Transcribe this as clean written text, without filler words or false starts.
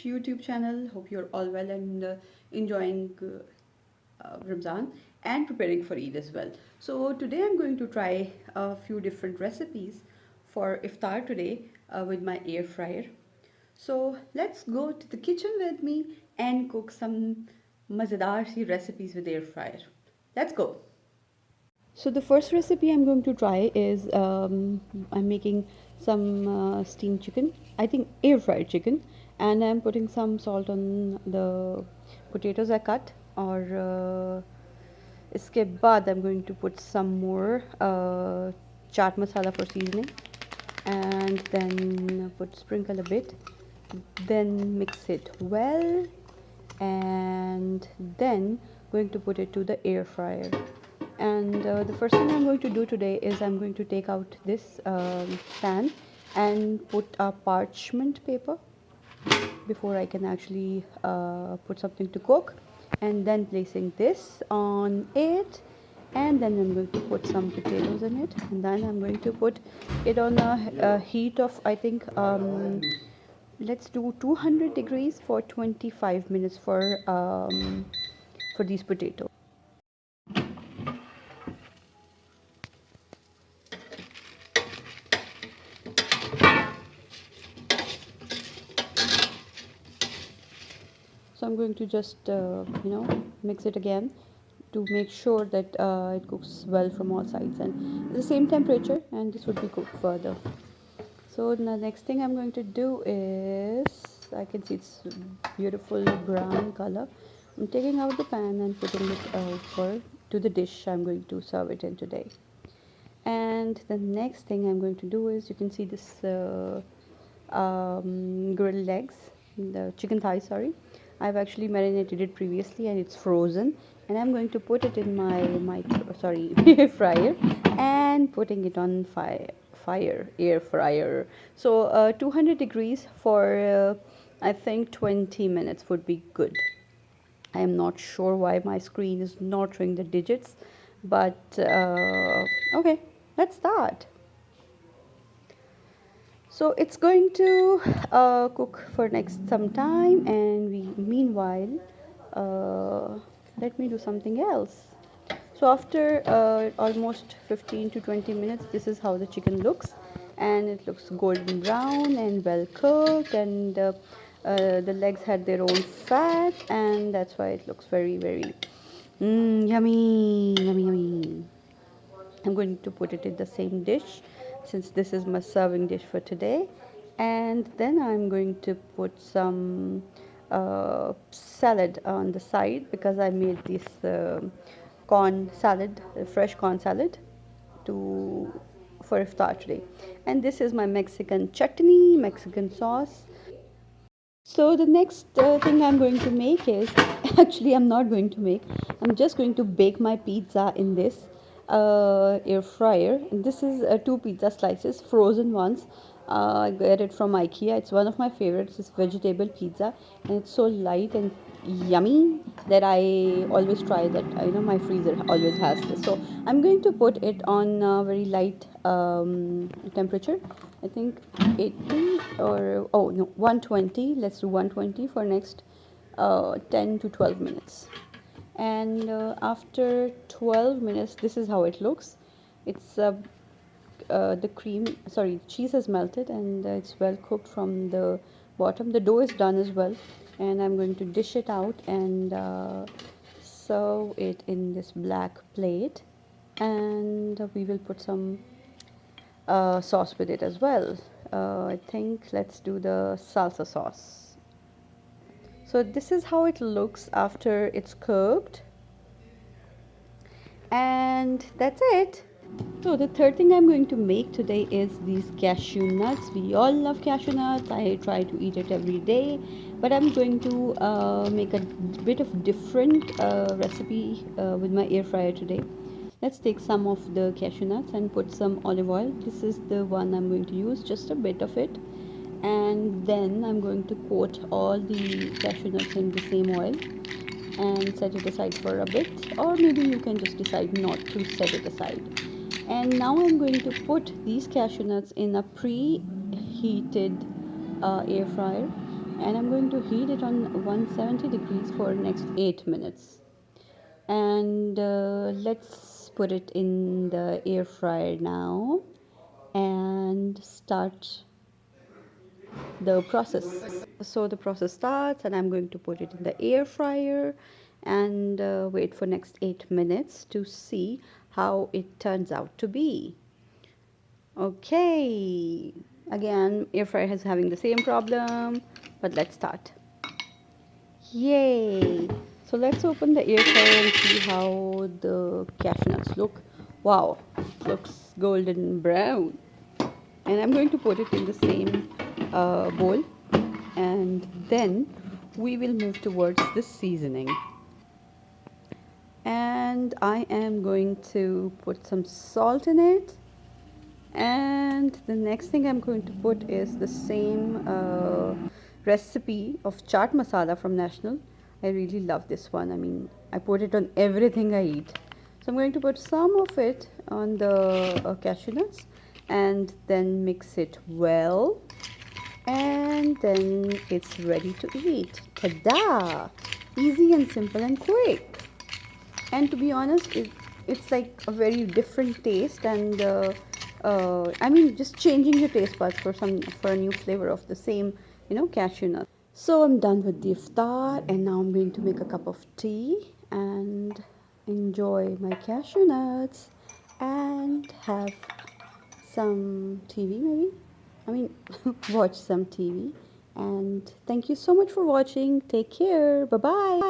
YouTube channel. Hope you're all well and enjoying Ramadan and preparing for Eid as well. So today I'm going to try a few different recipes for iftar today with my air fryer. So let's go to the kitchen with me and cook some mazedar si recipes with air fryer. Let's go. So the first recipe I'm going to try is I'm making some steamed chicken. I think air fried chicken, and I'm putting some salt on the potatoes I cut. और इसके बाद I'm going to put some more chaat masala for seasoning, and then put sprinkle a bit. Then mix it well, and then going to put it to the air fryer. And the first thing I'm going to do today is I'm going to take out this pan and put a parchment paper before I can actually put something to cook, and then placing this on it, and then I'm going to put some potatoes in it, and then I'm going to put it on a heat of, I think, let's do 200 degrees for 25 minutes for these potatoes. So I'm going to just mix it again to make sure that it cooks well from all sides and the same temperature, and this would be cooked further. So the next thing I'm going to do is, I can see it's beautiful brown color. I'm taking out the pan and putting it over to the dish I'm going to serve it in today. And the next thing I'm going to do is, you can see this grilled legs, the chicken thigh, sorry. I've actually marinated it previously and it's frozen, and I'm going to put it in my fryer, and putting it on air fryer. So 200 degrees for I think 20 minutes would be good. I am not sure why my screen is not showing the digits, but okay, let's start. So it's going to cook for next some time, and meanwhile let me do something else. So after almost 15 to 20 minutes, this is how the chicken looks, and it looks golden brown and well cooked, and the legs had their own fat, and that's why it looks very yummy, yummy, yummy. I'm going to put it in the same dish, since this is my serving dish for today, and then I'm going to put some salad on the side, because I made this corn salad, fresh corn salad, to for iftar today. And this is my Mexican chutney, Mexican sauce. So the next thing I'm going to make is, actually I'm not going to make, I'm just going to bake my pizza in this air fryer. And this is two pizza slices, frozen ones. I get it from IKEA. It's one of my favorites. It's vegetable pizza, and it's so light and yummy that I always try that. My freezer always has this. So I'm going to put it on a very light temperature. I think 80, or oh no, 120. Let's do 120 for next 10 to 12 minutes. And after 12 minutes, this is how it looks. It's the cheese has melted, and it's well cooked from the bottom. The dough is done as well, and I'm going to dish it out and serve it in this black plate, and we will put some sauce with it as well. I think let's do the salsa sauce. So this is how it looks after it's cooked, and that's it. So the third thing I'm going to make today is these cashew nuts. We all love cashew nuts. I try to eat it every day, but I'm going to make a bit of different recipe with my air fryer today. Let's take some of the cashew nuts and put some olive oil. This is the one I'm going to use, just a bit of it. And then I'm going to coat all the cashew nuts in the same oil and set it aside for a bit, or maybe you can just decide not to set it aside. And now I'm going to put these cashew nuts in a preheated air fryer and I'm going to heat it on 170 degrees for next 8 minutes. And let's put it in the air fryer now and start the process. So the process starts, and I'm going to put it in the air fryer and wait for next 8 minutes to see how it turns out to be. Okay, again, air fryer is having the same problem, but let's start. Yay! So let's open the air fryer and see how the cashew nuts look. Wow, looks golden brown. And I'm going to put it in the same bowl, and then we will move towards the seasoning. And I am going to put some salt in it, and the next thing I'm going to put is the same recipe of chaat masala from National. I really love this one. I mean, I put it on everything I eat. So I'm going to put some of it on the cashew nuts and then mix it well, and then it's ready to eat. Ta-da! Easy and simple and quick. And to be honest, it's like a very different taste, and I mean, just changing your taste buds for a new flavor of the same, cashew nut. So I'm done with the iftar, and now I'm going to make a cup of tea and enjoy my cashew nuts and have some TV maybe. I mean, watch some TV. And thank you so much for watching. Take care. Bye bye.